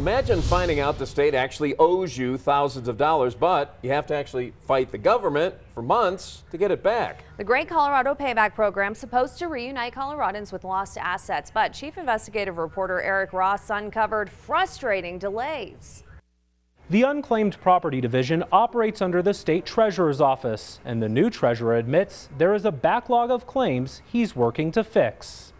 Imagine finding out the state actually owes you thousands of dollars, but you have to actually fight the government for months to get it back. The Great Colorado Payback Program is supposed to reunite Coloradans with lost assets, but Chief Investigative Reporter Eric Ross uncovered frustrating delays. The Unclaimed Property Division operates under the State Treasurer's Office, and the new treasurer admits there is a backlog of claims he's working to fix.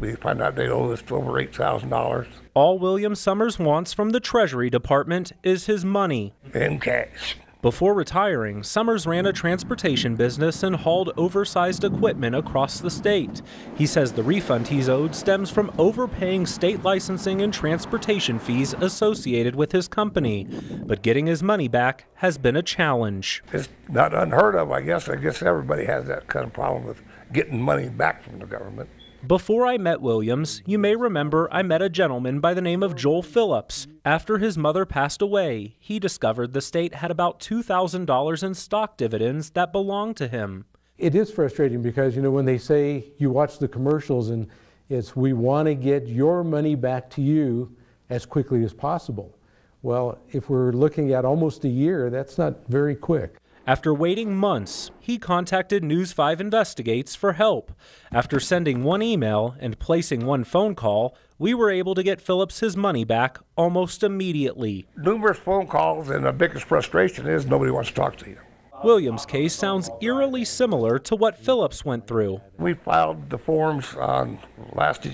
We find out they owe us over $8,000. All William Summers wants from the Treasury Department is his money. In cash. Before retiring, Summers ran a transportation business and hauled oversized equipment across the state. He says the refund he's owed stems from overpaying state licensing and transportation fees associated with his company. But getting his money back has been a challenge. It's not unheard of, I guess. I guess everybody has that kind of problem with getting money back from the government. Before I met Williams, you may remember I met a gentleman by the name of Joel Phillips. After his mother passed away, he discovered the state had about $2,000 in stock dividends that belonged to him. It is frustrating because, you know, when they say, you watch the commercials and it's, we want to get your money back to you as quickly as possible. Well, if we're looking at almost a year, that's not very quick. After waiting months, he contacted News 5 Investigates for help. After sending one email and placing one phone call, we were able to get Phillips his money back almost immediately. Numerous phone calls, and the biggest frustration is nobody wants to talk to you. Williams' case sounds eerily similar to what Phillips went through. We filed the forms on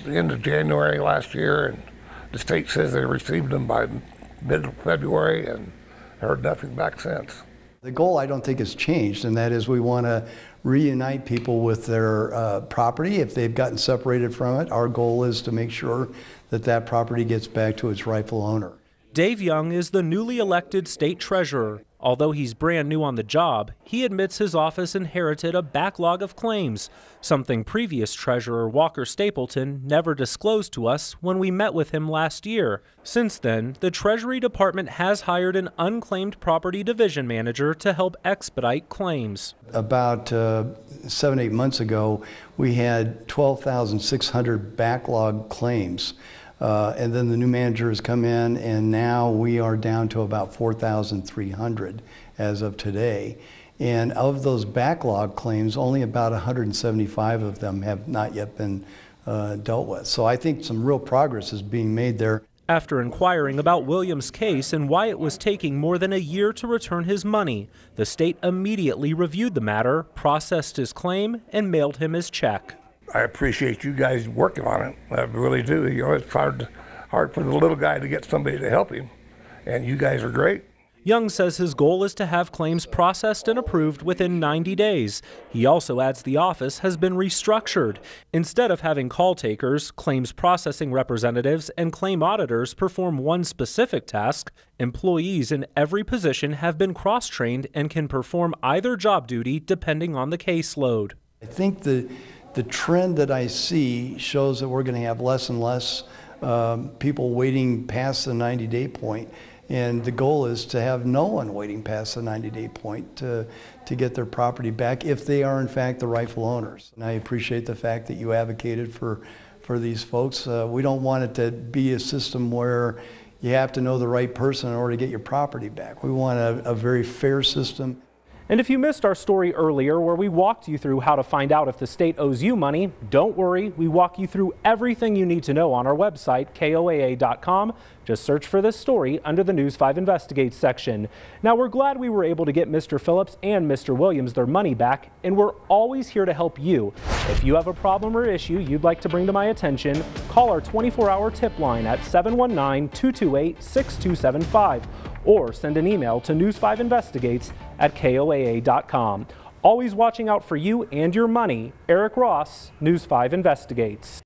end of January last year, and the state says they received them by mid-February and heard nothing back since. The goal, I don't think, has changed, and that is we want to reunite people with their property. If they've gotten separated from it, our goal is to make sure that that property gets back to its rightful owner. Dave Young is the newly elected state treasurer. Although he's brand new on the job, he admits his office inherited a backlog of claims, something previous treasurer Walker Stapleton never disclosed to us when we met with him last year. Since then, the Treasury Department has hired an unclaimed property division manager to help expedite claims. About 7-8 months ago, we had 12,600 backlog claims. And then the new manager has come in, and now we are down to about 4,300 as of today. And of those backlog claims, only about 175 of them have not yet been dealt with. So I think some real progress is being made there. After inquiring about Williams' case and why it was taking more than a year to return his money, the state immediately reviewed the matter, processed his claim, and mailed him his check. I appreciate you guys working on it. I really do. You know, it's hard for the little guy to get somebody to help him, and you guys are great. Young says his goal is to have claims processed and approved within 90 days. He also adds the office has been restructured. Instead of having call takers, claims processing representatives, and claim auditors perform one specific task, employees in every position have been cross-trained and can perform either job duty depending on the caseload. I think the trend that I see shows that we're going to have less and less people waiting past the 90-day point, and the goal is to have no one waiting past the 90-day point to get their property back if they are in fact the rightful owners. And I appreciate the fact that you advocated for these folks. We don't want it to be a system where you have to know the right person in order to get your property back. We want a very fair system. And if you missed our story earlier where we walked you through how to find out if the state owes you money, don't worry, we walk you through everything you need to know on our website, KOAA.com. Just search for this story under the News 5 Investigates section. Now, we're glad we were able to get Mr. Phillips and Mr. Williams their money back, and we're always here to help you. If you have a problem or issue you'd like to bring to my attention, call our 24-hour tip line at 719-228-6275. or send an email to news5investigates@koaa.com. Always watching out for you and your money, Eric Ross, News 5 Investigates.